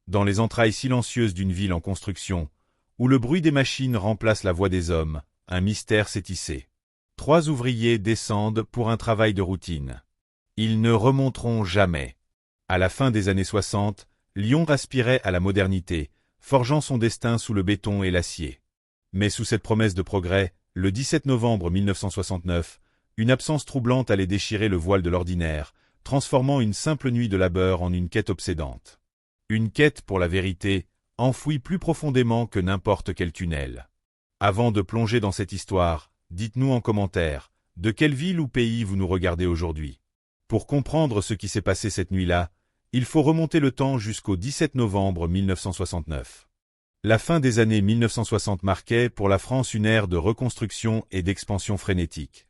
dans les entrailles silencieuses d'une ville en construction, où le bruit des machines remplace la voix des hommes, un mystère s'est tissé. 3 ouvriers descendent pour un travail de routine. Ils ne remonteront jamais. À la fin des années 60, Lyon aspirait à la modernité, forgeant son destin sous le béton et l'acier. Mais sous cette promesse de progrès, le 17 novembre 1969, une absence troublante allait déchirer le voile de l'ordinaire, transformant une simple nuit de labeur en une quête obsédante. Une quête pour la vérité, enfouie plus profondément que n'importe quel tunnel. Avant de plonger dans cette histoire, dites-nous en commentaire, de quelle ville ou pays vous nous regardez aujourd'hui. Pour comprendre ce qui s'est passé cette nuit-là, il faut remonter le temps jusqu'au 17 novembre 1969. La fin des années 1960 marquait pour la France une ère de reconstruction et d'expansion frénétique.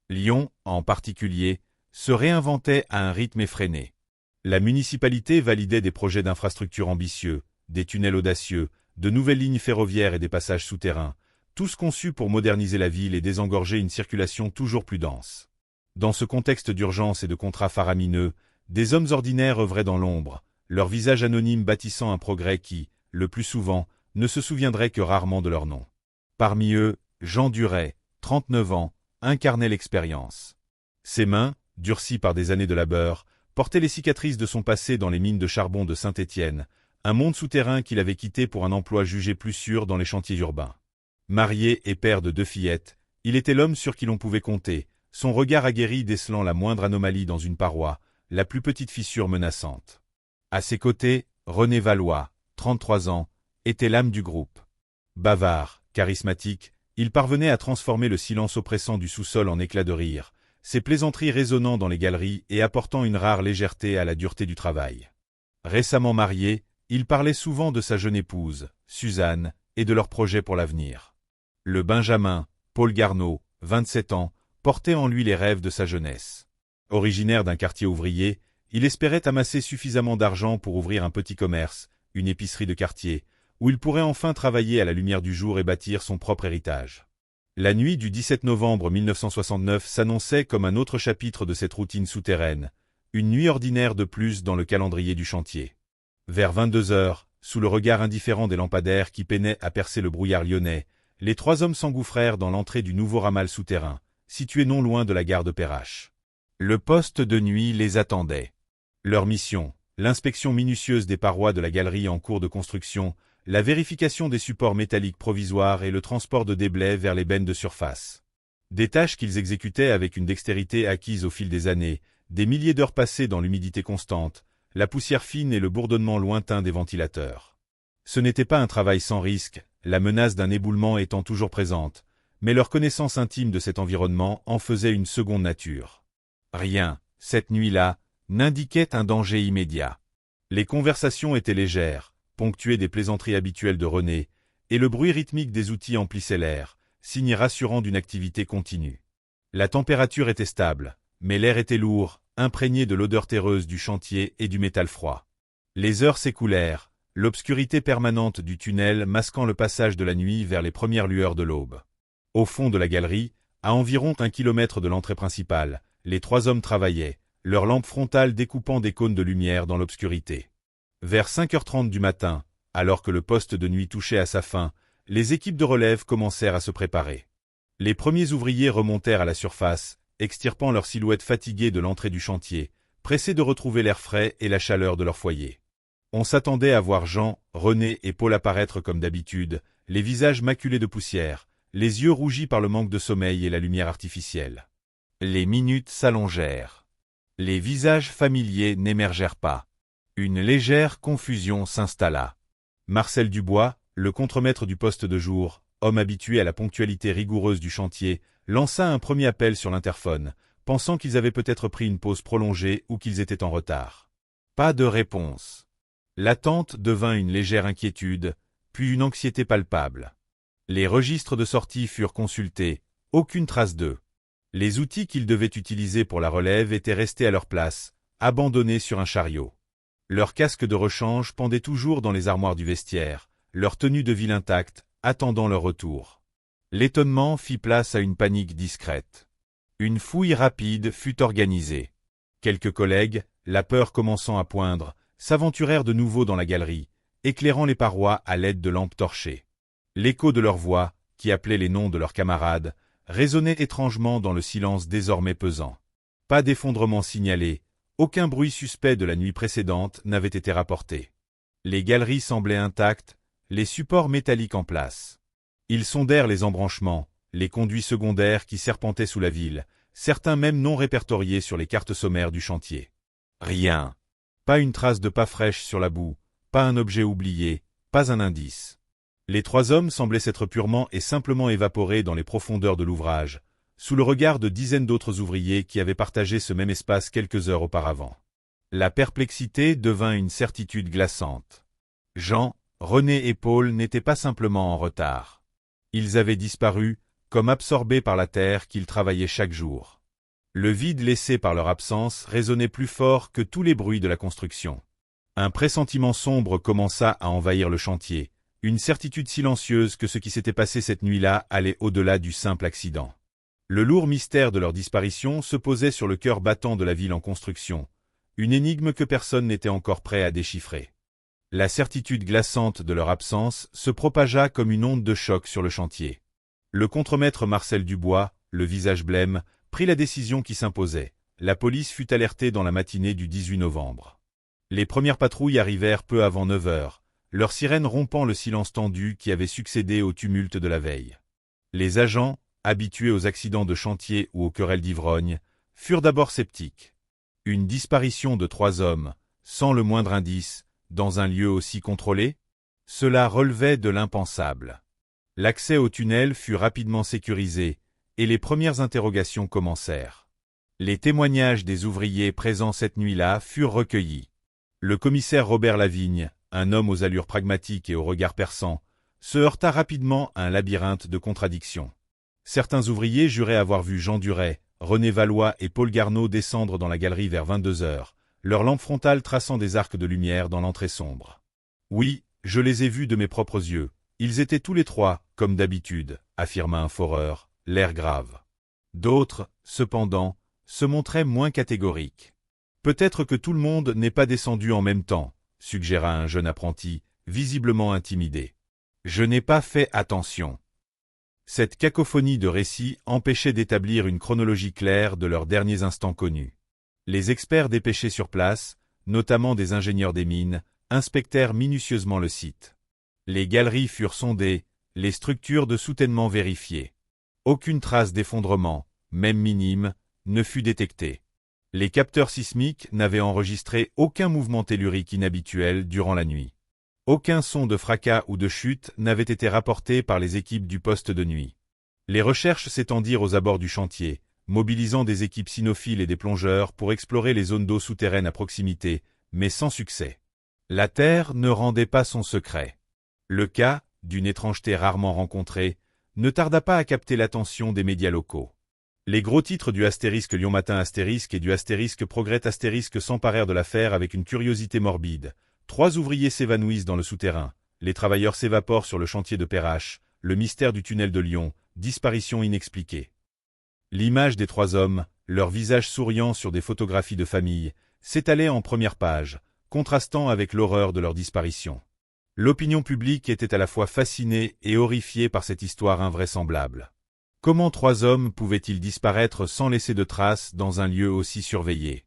Lyon, en particulier, se réinventait à un rythme effréné. La municipalité validait des projets d'infrastructures ambitieux, des tunnels audacieux, de nouvelles lignes ferroviaires et des passages souterrains, tous conçus pour moderniser la ville et désengorger une circulation toujours plus dense. Dans ce contexte d'urgence et de contrats faramineux, des hommes ordinaires œuvraient dans l'ombre, leur visage anonyme bâtissant un progrès qui, le plus souvent, ne se souviendrait que rarement de leur nom. Parmi eux, Jean Duret, 39 ans, incarnait l'expérience. Ses mains, durcies par des années de labeur, portaient les cicatrices de son passé dans les mines de charbon de Saint-Étienne, un monde souterrain qu'il avait quitté pour un emploi jugé plus sûr dans les chantiers urbains. Marié et père de 2 fillettes, il était l'homme sur qui l'on pouvait compter, son regard aguerri décelant la moindre anomalie dans une paroi, la plus petite fissure menaçante. À ses côtés, René Valois, 33 ans, était l'âme du groupe. Bavard, charismatique, il parvenait à transformer le silence oppressant du sous-sol en éclats de rire, ses plaisanteries résonnant dans les galeries et apportant une rare légèreté à la dureté du travail. Récemment marié, il parlait souvent de sa jeune épouse, Suzanne, et de leurs projets pour l'avenir. Le Benjamin, Paul Garneau, 27 ans, portait en lui les rêves de sa jeunesse. Originaire d'un quartier ouvrier, il espérait amasser suffisamment d'argent pour ouvrir un petit commerce, une épicerie de quartier, où il pourrait enfin travailler à la lumière du jour et bâtir son propre héritage. La nuit du 17 novembre 1969 s'annonçait comme un autre chapitre de cette routine souterraine, une nuit ordinaire de plus dans le calendrier du chantier. Vers 22 heures, sous le regard indifférent des lampadaires qui peinaient à percer le brouillard lyonnais, les 3 hommes s'engouffrèrent dans l'entrée du nouveau ramal souterrain, situé non loin de la gare de Perrache. Le poste de nuit les attendait. Leur mission, l'inspection minutieuse des parois de la galerie en cours de construction, la vérification des supports métalliques provisoires et le transport de déblais vers les bennes de surface. Des tâches qu'ils exécutaient avec une dextérité acquise au fil des années, des milliers d'heures passées dans l'humidité constante, la poussière fine et le bourdonnement lointain des ventilateurs. Ce n'était pas un travail sans risque, la menace d'un éboulement étant toujours présente, mais leur connaissance intime de cet environnement en faisait une seconde nature. Rien, cette nuit-là, n'indiquait un danger immédiat. Les conversations étaient légères, ponctuées des plaisanteries habituelles de René, et le bruit rythmique des outils emplissait l'air, signe rassurant d'une activité continue. La température était stable, mais l'air était lourd, imprégné de l'odeur terreuse du chantier et du métal froid. Les heures s'écoulèrent, l'obscurité permanente du tunnel masquant le passage de la nuit vers les premières lueurs de l'aube. Au fond de la galerie, à environ 1 kilomètre de l'entrée principale, les 3 hommes travaillaient, leurs lampes frontales découpant des cônes de lumière dans l'obscurité. Vers 5h30 du matin, alors que le poste de nuit touchait à sa fin, les équipes de relève commencèrent à se préparer. Les premiers ouvriers remontèrent à la surface, extirpant leurs silhouettes fatiguées de l'entrée du chantier, pressés de retrouver l'air frais et la chaleur de leur foyer. On s'attendait à voir Jean, René et Paul apparaître comme d'habitude, les visages maculés de poussière, les yeux rougis par le manque de sommeil et la lumière artificielle. Les minutes s'allongèrent. Les visages familiers n'émergèrent pas. Une légère confusion s'installa. Marcel Dubois, le contremaître du poste de jour, homme habitué à la ponctualité rigoureuse du chantier, lança un premier appel sur l'interphone, pensant qu'ils avaient peut-être pris une pause prolongée ou qu'ils étaient en retard. Pas de réponse. L'attente devint une légère inquiétude, puis une anxiété palpable. Les registres de sortie furent consultés, aucune trace d'eux. Les outils qu'ils devaient utiliser pour la relève étaient restés à leur place, abandonnés sur un chariot. Leurs casques de rechange pendaient toujours dans les armoires du vestiaire, leur tenue de ville intacte, attendant leur retour. L'étonnement fit place à une panique discrète. Une fouille rapide fut organisée. Quelques collègues, la peur commençant à poindre, s'aventurèrent de nouveau dans la galerie, éclairant les parois à l'aide de lampes torchées. L'écho de leurs voix, qui appelait les noms de leurs camarades, résonnait étrangement dans le silence désormais pesant. Pas d'effondrement signalé, aucun bruit suspect de la nuit précédente n'avait été rapporté. Les galeries semblaient intactes, les supports métalliques en place. Ils sondèrent les embranchements, les conduits secondaires qui serpentaient sous la ville, certains même non répertoriés sur les cartes sommaires du chantier. Rien. Pas une trace de pas fraîche sur la boue, pas un objet oublié, pas un indice. Les trois hommes semblaient s'être purement et simplement évaporés dans les profondeurs de l'ouvrage, sous le regard de dizaines d'autres ouvriers qui avaient partagé ce même espace quelques heures auparavant. La perplexité devint une certitude glaçante. Jean, René et Paul n'étaient pas simplement en retard. Ils avaient disparu, comme absorbés par la terre qu'ils travaillaient chaque jour. Le vide laissé par leur absence résonnait plus fort que tous les bruits de la construction. Un pressentiment sombre commença à envahir le chantier, une certitude silencieuse que ce qui s'était passé cette nuit-là allait au-delà du simple accident. Le lourd mystère de leur disparition se posait sur le cœur battant de la ville en construction, une énigme que personne n'était encore prêt à déchiffrer. La certitude glaçante de leur absence se propagea comme une onde de choc sur le chantier. Le contremaître Marcel Dubois, le visage blême, prit la décision qui s'imposait. La police fut alertée dans la matinée du 18 novembre. Les premières patrouilles arrivèrent peu avant 9 heures, leurs sirènes rompant le silence tendu qui avait succédé au tumulte de la veille. Les agents, habitués aux accidents de chantier ou aux querelles d'ivrognes, furent d'abord sceptiques. Une disparition de 3 hommes, sans le moindre indice, dans un lieu aussi contrôlé? Cela relevait de l'impensable. L'accès au tunnel fut rapidement sécurisé, et les premières interrogations commencèrent. Les témoignages des ouvriers présents cette nuit-là furent recueillis. Le commissaire Robert Lavigne, un homme aux allures pragmatiques et au regard perçant, se heurta rapidement à un labyrinthe de contradictions. Certains ouvriers juraient avoir vu Jean Duret, René Valois et Paul Garneau descendre dans la galerie vers 22 heures, leurs lampes frontales traçant des arcs de lumière dans l'entrée sombre. Oui, je les ai vus de mes propres yeux. Ils étaient tous les trois, comme d'habitude, affirma un foreur, l'air grave. D'autres, cependant, se montraient moins catégoriques. Peut-être que tout le monde n'est pas descendu en même temps, suggéra un jeune apprenti, visiblement intimidé. Je n'ai pas fait attention. Cette cacophonie de récits empêchait d'établir une chronologie claire de leurs derniers instants connus. Les experts dépêchés sur place, notamment des ingénieurs des mines, inspectèrent minutieusement le site. Les galeries furent sondées, les structures de soutènement vérifiées. Aucune trace d'effondrement, même minime, ne fut détectée. Les capteurs sismiques n'avaient enregistré aucun mouvement tellurique inhabituel durant la nuit. Aucun son de fracas ou de chute n'avait été rapporté par les équipes du poste de nuit. Les recherches s'étendirent aux abords du chantier, mobilisant des équipes cynophiles et des plongeurs pour explorer les zones d'eau souterraines à proximité, mais sans succès. La Terre ne rendait pas son secret. Le cas, d'une étrangeté rarement rencontrée, ne tarda pas à capter l'attention des médias locaux. Les gros titres du Astérisque Lyon Matin Astérisque et du Astérisque Progrès Astérisque s'emparèrent de l'affaire avec une curiosité morbide. 3 ouvriers s'évanouissent dans le souterrain, les travailleurs s'évaporent sur le chantier de Perrache, le mystère du tunnel de Lyon, disparition inexpliquée. L'image des 3 hommes, leurs visages souriants sur des photographies de famille, s'étalait en première page, contrastant avec l'horreur de leur disparition. L'opinion publique était à la fois fascinée et horrifiée par cette histoire invraisemblable. Comment 3 hommes pouvaient-ils disparaître sans laisser de traces dans un lieu aussi surveillé?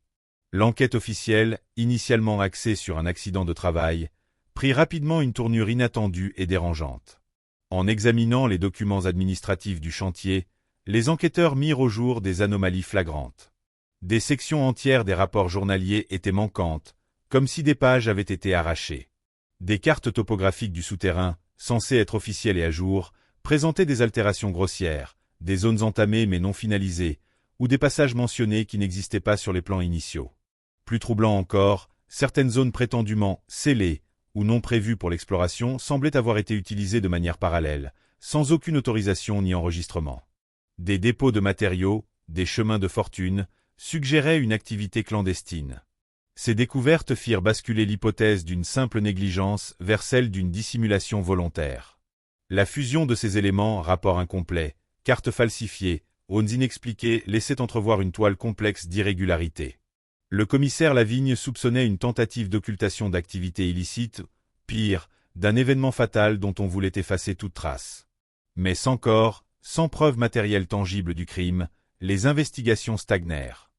L'enquête officielle, initialement axée sur un accident de travail, prit rapidement une tournure inattendue et dérangeante. En examinant les documents administratifs du chantier, les enquêteurs mirent au jour des anomalies flagrantes. Des sections entières des rapports journaliers étaient manquantes, comme si des pages avaient été arrachées. Des cartes topographiques du souterrain, censées être officielles et à jour, présentaient des altérations grossières, des zones entamées mais non finalisées, ou des passages mentionnés qui n'existaient pas sur les plans initiaux. Plus troublant encore, certaines zones prétendument scellées ou non prévues pour l'exploration semblaient avoir été utilisées de manière parallèle, sans aucune autorisation ni enregistrement. Des dépôts de matériaux, des chemins de fortune, suggéraient une activité clandestine. Ces découvertes firent basculer l'hypothèse d'une simple négligence vers celle d'une dissimulation volontaire. La fusion de ces éléments, rapports incomplets, cartes falsifiées, zones inexpliquées, laissait entrevoir une toile complexe d'irrégularités. Le commissaire Lavigne soupçonnait une tentative d'occultation d'activités illicites, pire, d'un événement fatal dont on voulait effacer toute trace. Mais sans corps, sans preuve matérielle tangible du crime, les investigations stagnèrent.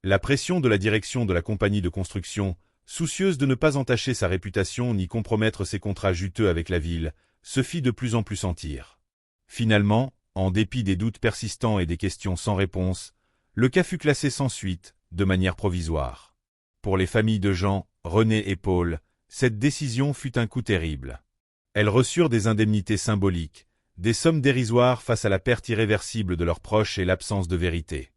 La pression de la direction de la compagnie de construction, soucieuse de ne pas entacher sa réputation ni compromettre ses contrats juteux avec la ville, se fit de plus en plus sentir. Finalement, en dépit des doutes persistants et des questions sans réponse, le cas fut classé sans suite, de manière provisoire. Pour les familles de Jean, René et Paul, cette décision fut un coup terrible. Elles reçurent des indemnités symboliques, des sommes dérisoires face à la perte irréversible de leurs proches et l'absence de vérité.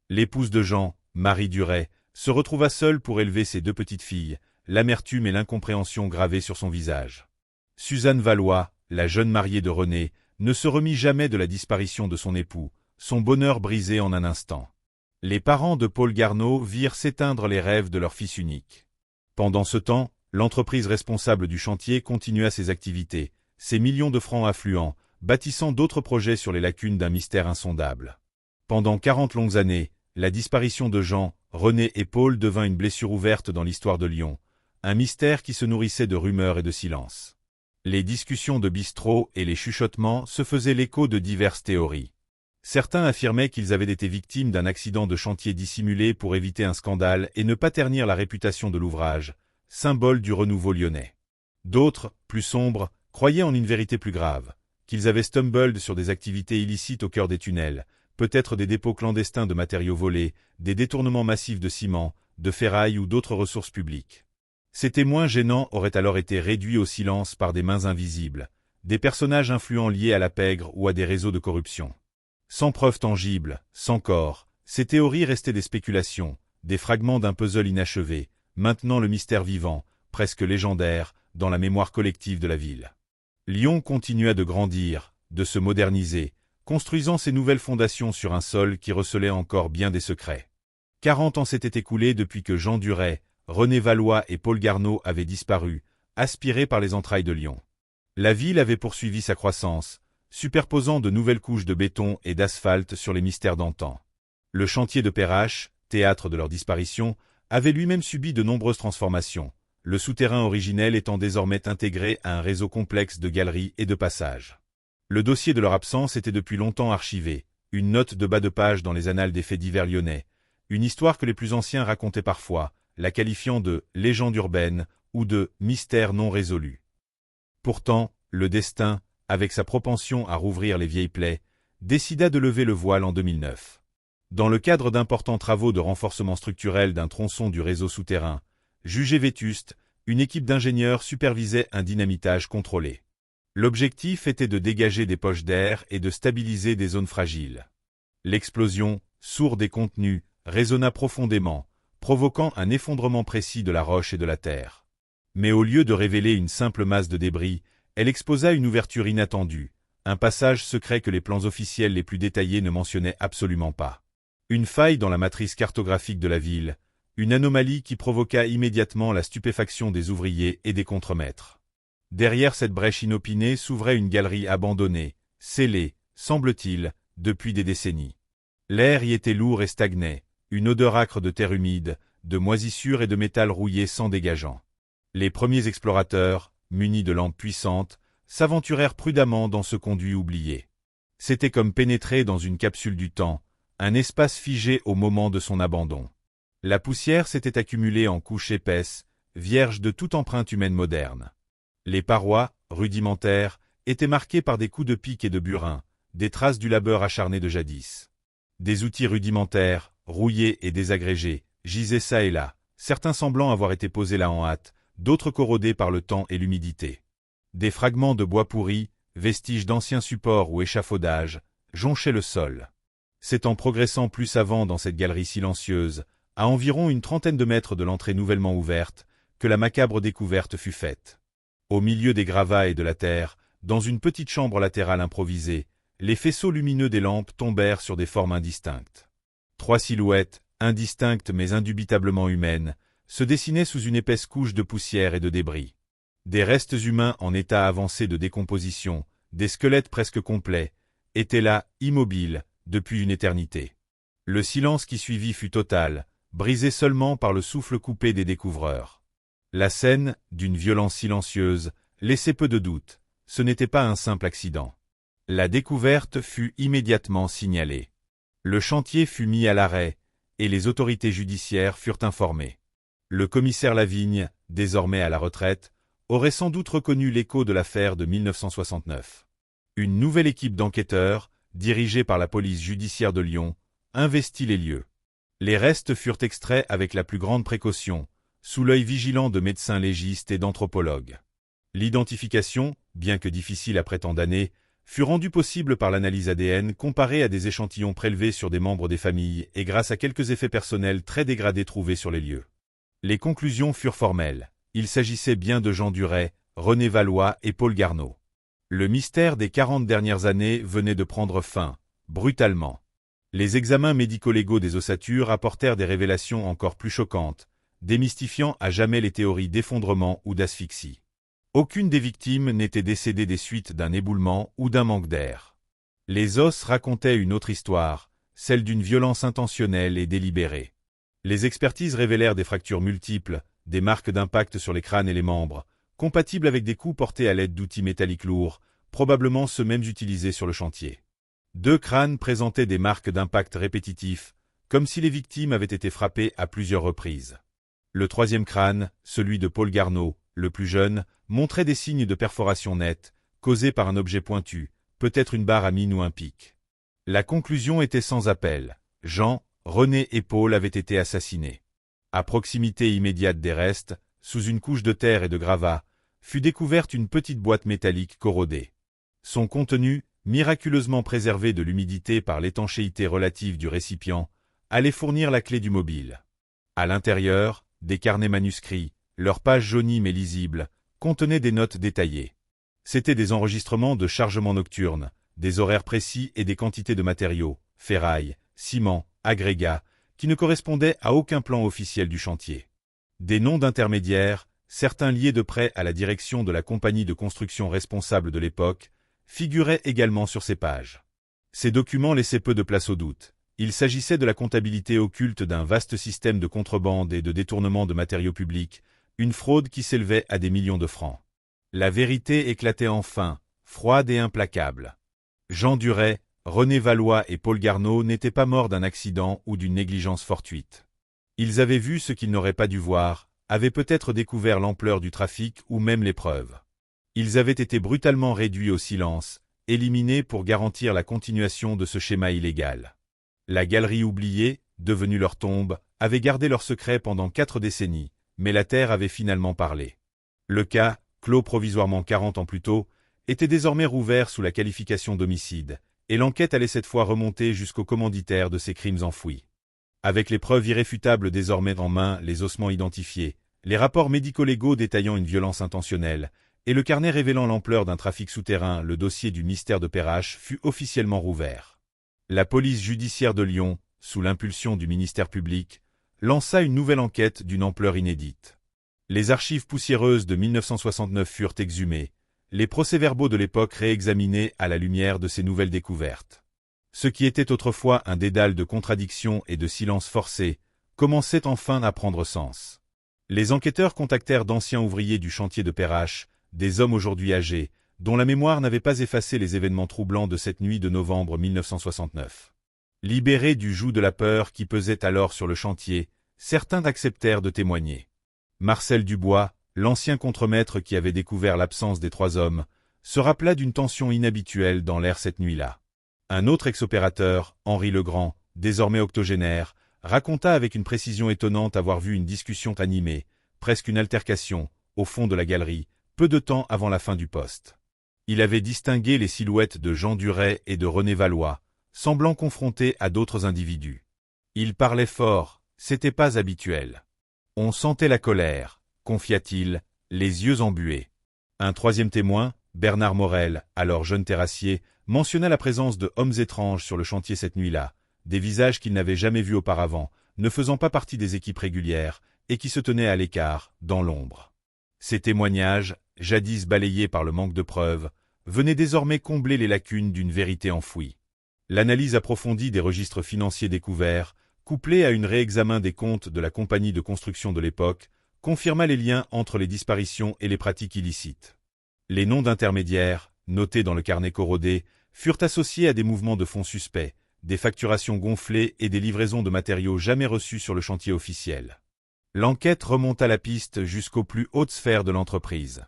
L'épouse de Jean, Marie Duret, se retrouva seule pour élever ses 2 petites filles, l'amertume et l'incompréhension gravées sur son visage. Suzanne Valois, la jeune mariée de René, ne se remit jamais de la disparition de son époux, son bonheur brisé en un instant. Les parents de Paul Garneau virent s'éteindre les rêves de leur fils unique. Pendant ce temps, l'entreprise responsable du chantier continua ses activités, ses millions de francs affluents, bâtissant d'autres projets sur les lacunes d'un mystère insondable. Pendant 40 longues années, la disparition de Jean, René et Paul devint une blessure ouverte dans l'histoire de Lyon, un mystère qui se nourrissait de rumeurs et de silence. Les discussions de bistrot et les chuchotements se faisaient l'écho de diverses théories. Certains affirmaient qu'ils avaient été victimes d'un accident de chantier dissimulé pour éviter un scandale et ne pas ternir la réputation de l'ouvrage, symbole du renouveau lyonnais. D'autres, plus sombres, croyaient en une vérité plus grave, qu'ils avaient stumbled sur des activités illicites au cœur des tunnels, peut-être des dépôts clandestins de matériaux volés, des détournements massifs de ciment, de ferraille ou d'autres ressources publiques. Ces témoins gênants auraient alors été réduits au silence par des mains invisibles, des personnages influents liés à la pègre ou à des réseaux de corruption. Sans preuves tangibles, sans corps, ces théories restaient des spéculations, des fragments d'un puzzle inachevé, maintenant le mystère vivant, presque légendaire, dans la mémoire collective de la ville. Lyon continua de grandir, de se moderniser, construisant ses nouvelles fondations sur un sol qui recelait encore bien des secrets. 40 ans s'étaient écoulés depuis que Jean Duret, René Valois et Paul Garneau avaient disparu, aspirés par les entrailles de Lyon. La ville avait poursuivi sa croissance, superposant de nouvelles couches de béton et d'asphalte sur les mystères d'antan. Le chantier de Perrache, théâtre de leur disparition, avait lui-même subi de nombreuses transformations, le souterrain originel étant désormais intégré à un réseau complexe de galeries et de passages. Le dossier de leur absence était depuis longtemps archivé, une note de bas de page dans les annales des faits divers lyonnais, une histoire que les plus anciens racontaient parfois, la qualifiant de « légende urbaine » ou de « mystère non résolu ». Pourtant, le destin, avec sa propension à rouvrir les vieilles plaies, décida de lever le voile en 2009. Dans le cadre d'importants travaux de renforcement structurel d'un tronçon du réseau souterrain, jugé vétuste, une équipe d'ingénieurs supervisait un dynamitage contrôlé. L'objectif était de dégager des poches d'air et de stabiliser des zones fragiles. L'explosion, sourde et contenue, résonna profondément, provoquant un effondrement précis de la roche et de la terre. Mais au lieu de révéler une simple masse de débris, elle exposa une ouverture inattendue, un passage secret que les plans officiels les plus détaillés ne mentionnaient absolument pas. Une faille dans la matrice cartographique de la ville, une anomalie qui provoqua immédiatement la stupéfaction des ouvriers et des contremaîtres. Derrière cette brèche inopinée s'ouvrait une galerie abandonnée, scellée, semble-t-il, depuis des décennies. L'air y était lourd et stagnait, une odeur âcre de terre humide, de moisissure et de métal rouillé sans dégageant. Les premiers explorateurs, munis de lampes puissantes, s'aventurèrent prudemment dans ce conduit oublié. C'était comme pénétrer dans une capsule du temps, un espace figé au moment de son abandon. La poussière s'était accumulée en couches épaisses, vierges de toute empreinte humaine moderne. Les parois, rudimentaires, étaient marquées par des coups de pic et de burin, des traces du labeur acharné de jadis. Des outils rudimentaires, rouillés et désagrégés, gisaient çà et là, certains semblant avoir été posés là en hâte, d'autres corrodés par le temps et l'humidité. Des fragments de bois pourris, vestiges d'anciens supports ou échafaudages, jonchaient le sol. C'est en progressant plus avant dans cette galerie silencieuse, à environ une trentaine de mètres de l'entrée nouvellement ouverte, que la macabre découverte fut faite. Au milieu des gravats et de la terre, dans une petite chambre latérale improvisée, les faisceaux lumineux des lampes tombèrent sur des formes indistinctes. 3 silhouettes, indistinctes mais indubitablement humaines, se dessinaient sous une épaisse couche de poussière et de débris. Des restes humains en état avancé de décomposition, des squelettes presque complets, étaient là, immobiles, depuis une éternité. Le silence qui suivit fut total, brisé seulement par le souffle coupé des découvreurs. La scène, d'une violence silencieuse, laissait peu de doute. Ce n'était pas un simple accident. La découverte fut immédiatement signalée. Le chantier fut mis à l'arrêt, et les autorités judiciaires furent informées. Le commissaire Lavigne, désormais à la retraite, aurait sans doute reconnu l'écho de l'affaire de 1969. Une nouvelle équipe d'enquêteurs, dirigée par la police judiciaire de Lyon, investit les lieux. Les restes furent extraits avec la plus grande précaution, sous l'œil vigilant de médecins légistes et d'anthropologues. L'identification, bien que difficile après tant d'années, fut rendue possible par l'analyse ADN comparée à des échantillons prélevés sur des membres des familles et grâce à quelques effets personnels très dégradés trouvés sur les lieux. Les conclusions furent formelles. Il s'agissait bien de Jean Duret, René Valois et Paul Garneau. Le mystère des 40 dernières années venait de prendre fin, brutalement. Les examens médico-légaux des ossatures apportèrent des révélations encore plus choquantes, démystifiant à jamais les théories d'effondrement ou d'asphyxie. Aucune des victimes n'était décédée des suites d'un éboulement ou d'un manque d'air. Les os racontaient une autre histoire, celle d'une violence intentionnelle et délibérée. Les expertises révélèrent des fractures multiples, des marques d'impact sur les crânes et les membres, compatibles avec des coups portés à l'aide d'outils métalliques lourds, probablement ceux mêmes utilisés sur le chantier. 2 crânes présentaient des marques d'impact répétitifs, comme si les victimes avaient été frappées à plusieurs reprises. Le 3e crâne, celui de Paul Garneau, le plus jeune, montrait des signes de perforation nette, causés par un objet pointu, peut-être une barre à mine ou un pic. La conclusion était sans appel. Jean, René et Paul avaient été assassinés. À proximité immédiate des restes, sous une couche de terre et de gravats, fut découverte une petite boîte métallique corrodée. Son contenu, miraculeusement préservé de l'humidité par l'étanchéité relative du récipient, allait fournir la clé du mobile. À l'intérieur, des carnets manuscrits, leurs pages jaunies mais lisibles, contenaient des notes détaillées. C'étaient des enregistrements de chargement nocturne, des horaires précis et des quantités de matériaux, ferraille, ciment, agrégats, qui ne correspondaient à aucun plan officiel du chantier. Des noms d'intermédiaires, certains liés de près à la direction de la compagnie de construction responsable de l'époque, figuraient également sur ces pages. Ces documents laissaient peu de place au doute. Il s'agissait de la comptabilité occulte d'un vaste système de contrebande et de détournement de matériaux publics, une fraude qui s'élevait à des millions de francs. La vérité éclatait enfin, froide et implacable. Jean Duret, René Valois et Paul Garneau n'étaient pas morts d'un accident ou d'une négligence fortuite. Ils avaient vu ce qu'ils n'auraient pas dû voir, avaient peut-être découvert l'ampleur du trafic ou même les preuves. Ils avaient été brutalement réduits au silence, éliminés pour garantir la continuation de ce schéma illégal. La galerie oubliée, devenue leur tombe, avait gardé leur secret pendant 4 décennies, mais la terre avait finalement parlé. Le cas, clos provisoirement 40 ans plus tôt, était désormais rouvert sous la qualification d'homicide, et l'enquête allait cette fois remonter jusqu'au commanditaire de ces crimes enfouis. Avec les preuves irréfutables désormais en main, les ossements identifiés, les rapports médico-légaux détaillant une violence intentionnelle, et le carnet révélant l'ampleur d'un trafic souterrain, le dossier du mystère de Perrache fut officiellement rouvert. La police judiciaire de Lyon, sous l'impulsion du ministère public, lança une nouvelle enquête d'une ampleur inédite. Les archives poussiéreuses de 1969 furent exhumées, les procès-verbaux de l'époque réexaminés à la lumière de ces nouvelles découvertes. Ce qui était autrefois un dédale de contradictions et de silences forcés, commençait enfin à prendre sens. Les enquêteurs contactèrent d'anciens ouvriers du chantier de Perrache, des hommes aujourd'hui âgés, dont la mémoire n'avait pas effacé les événements troublants de cette nuit de novembre 1969. Libérés du joug de la peur qui pesait alors sur le chantier, certains acceptèrent de témoigner. Marcel Dubois, l'ancien contremaître qui avait découvert l'absence des 3 hommes, se rappela d'une tension inhabituelle dans l'air cette nuit-là. Un autre ex-opérateur, Henri Legrand, désormais octogénaire, raconta avec une précision étonnante avoir vu une discussion animée, presque une altercation, au fond de la galerie, peu de temps avant la fin du poste. Il avait distingué les silhouettes de Jean Duret et de René Valois, semblant confrontés à d'autres individus. Ils parlaient fort, c'était pas habituel. On sentait la colère, confia-t-il, les yeux embués. Un 3e témoin, Bernard Morel, alors jeune terrassier, mentionna la présence de hommes étranges sur le chantier cette nuit-là, des visages qu'il n'avait jamais vus auparavant, ne faisant pas partie des équipes régulières, et qui se tenaient à l'écart, dans l'ombre. Ces témoignages, jadis balayés par le manque de preuves, venaient désormais combler les lacunes d'une vérité enfouie. L'analyse approfondie des registres financiers découverts, couplée à un réexamen des comptes de la compagnie de construction de l'époque, confirma les liens entre les disparitions et les pratiques illicites. Les noms d'intermédiaires, notés dans le carnet corrodé, furent associés à des mouvements de fonds suspects, des facturations gonflées et des livraisons de matériaux jamais reçus sur le chantier officiel. L'enquête remonta la piste jusqu'aux plus hautes sphères de l'entreprise.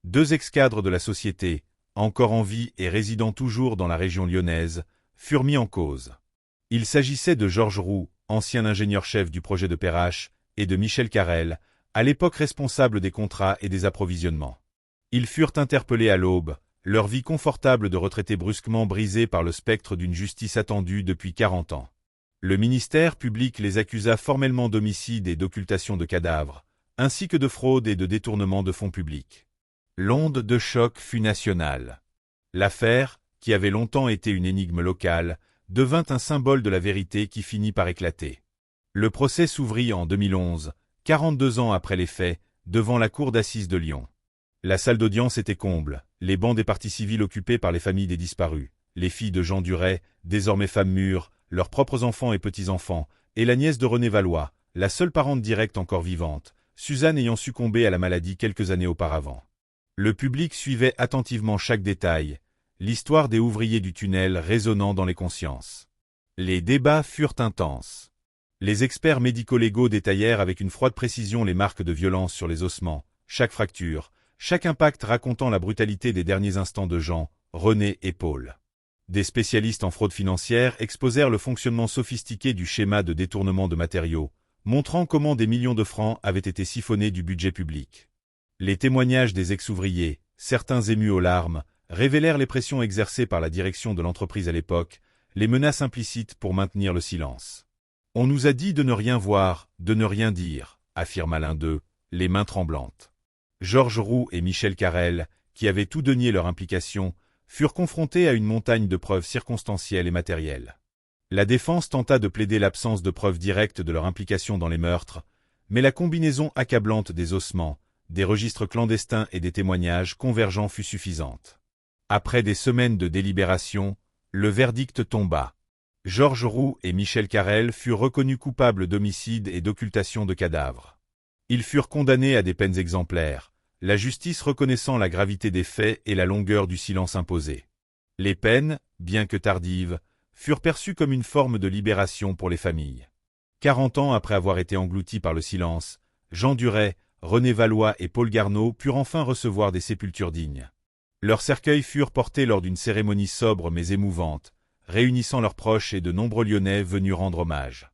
2 ex-cadres de la société, encore en vie et résidant toujours dans la région lyonnaise, furent mis en cause. Il s'agissait de Georges Roux, ancien ingénieur-chef du projet de Perrache, et de Michel Carrel, à l'époque responsable des contrats et des approvisionnements. Ils furent interpellés à l'aube, leur vie confortable de retraités brusquement brisée par le spectre d'une justice attendue depuis 40 ans. Le ministère public les accusa formellement d'homicide et d'occultation de cadavres, ainsi que de fraude et de détournement de fonds publics. L'onde de choc fut nationale. L'affaire, qui avait longtemps été une énigme locale, devint un symbole de la vérité qui finit par éclater. Le procès s'ouvrit en 2011, 42 ans après les faits, devant la cour d'assises de Lyon. La salle d'audience était comble, les bancs des parties civiles occupés par les familles des disparus, les filles de Jean Duret, désormais femmes mûres, leurs propres enfants et petits-enfants, et la nièce de René Valois, la seule parente directe encore vivante, Suzanne ayant succombé à la maladie quelques années auparavant. Le public suivait attentivement chaque détail, l'histoire des ouvriers du tunnel résonnant dans les consciences. Les débats furent intenses. Les experts médico-légaux détaillèrent avec une froide précision les marques de violence sur les ossements, chaque fracture, chaque impact racontant la brutalité des derniers instants de Jean, René et Paul. Des spécialistes en fraude financière exposèrent le fonctionnement sophistiqué du schéma de détournement de matériaux, montrant comment des millions de francs avaient été siphonnés du budget public. Les témoignages des ex-ouvriers, certains émus aux larmes, révélèrent les pressions exercées par la direction de l'entreprise à l'époque, les menaces implicites pour maintenir le silence. « On nous a dit de ne rien voir, de ne rien dire », affirma l'un d'eux, les mains tremblantes. Georges Roux et Michel Carrel, qui avaient tout dénié leur implication, furent confrontés à une montagne de preuves circonstancielles et matérielles. La défense tenta de plaider l'absence de preuves directes de leur implication dans les meurtres, mais la combinaison accablante des ossements, des registres clandestins et des témoignages convergents fut suffisante. Après des semaines de délibération, le verdict tomba. Georges Roux et Michel Carrel furent reconnus coupables d'homicide et d'occultation de cadavres. Ils furent condamnés à des peines exemplaires, la justice reconnaissant la gravité des faits et la longueur du silence imposé. Les peines, bien que tardives, furent perçues comme une forme de libération pour les familles. 40 ans après avoir été engloutis par le silence, Jean Duret, René Valois et Paul Garneau purent enfin recevoir des sépultures dignes. Leurs cercueils furent portés lors d'une cérémonie sobre mais émouvante, réunissant leurs proches et de nombreux Lyonnais venus rendre hommage.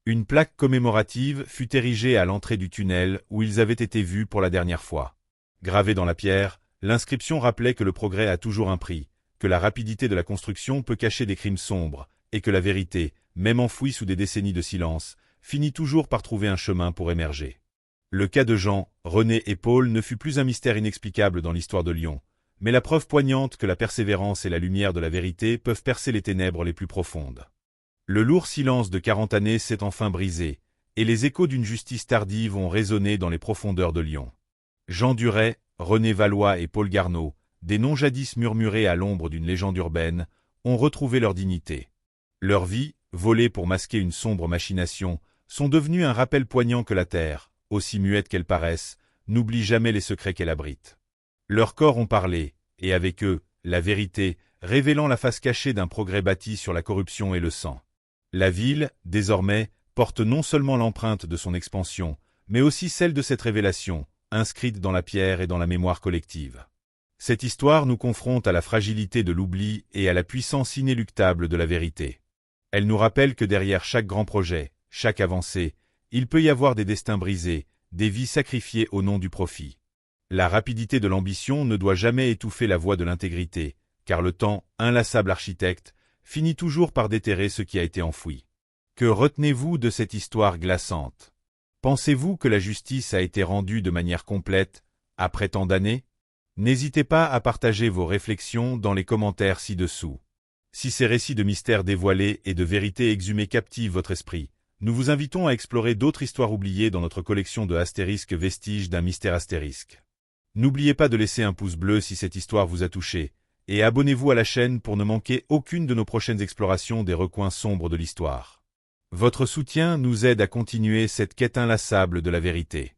Une plaque commémorative fut érigée à l'entrée du tunnel où ils avaient été vus pour la dernière fois. Gravée dans la pierre, l'inscription rappelait que le progrès a toujours un prix, que la rapidité de la construction peut cacher des crimes sombres, et que la vérité, même enfouie sous des décennies de silence, finit toujours par trouver un chemin pour émerger. Le cas de Jean, René et Paul ne fut plus un mystère inexplicable dans l'histoire de Lyon, mais la preuve poignante que la persévérance et la lumière de la vérité peuvent percer les ténèbres les plus profondes. Le lourd silence de 40 années s'est enfin brisé, et les échos d'une justice tardive ont résonné dans les profondeurs de Lyon. Jean Duret, René Valois et Paul Garneau, des noms jadis murmurés à l'ombre d'une légende urbaine, ont retrouvé leur dignité. Leurs vies, volées pour masquer une sombre machination, sont devenues un rappel poignant que la terre, aussi muette qu'elle paraisse, n'oublie jamais les secrets qu'elle abrite. Leurs corps ont parlé, et avec eux, la vérité, révélant la face cachée d'un progrès bâti sur la corruption et le sang. La ville, désormais, porte non seulement l'empreinte de son expansion, mais aussi celle de cette révélation, inscrite dans la pierre et dans la mémoire collective. Cette histoire nous confronte à la fragilité de l'oubli et à la puissance inéluctable de la vérité. Elle nous rappelle que derrière chaque grand projet, chaque avancée, il peut y avoir des destins brisés, des vies sacrifiées au nom du profit. La rapidité de l'ambition ne doit jamais étouffer la voix de l'intégrité, car le temps, inlassable architecte, finit toujours par déterrer ce qui a été enfoui. Que retenez-vous de cette histoire glaçante? Pensez-vous que la justice a été rendue de manière complète, après tant d'années? N'hésitez pas à partager vos réflexions dans les commentaires ci-dessous. Si ces récits de mystères dévoilés et de vérités exhumées captivent votre esprit, nous vous invitons à explorer d'autres histoires oubliées dans notre collection de Astérisque Vestiges d'un mystère astérisque. N'oubliez pas de laisser un pouce bleu si cette histoire vous a touché, et abonnez-vous à la chaîne pour ne manquer aucune de nos prochaines explorations des recoins sombres de l'histoire. Votre soutien nous aide à continuer cette quête inlassable de la vérité.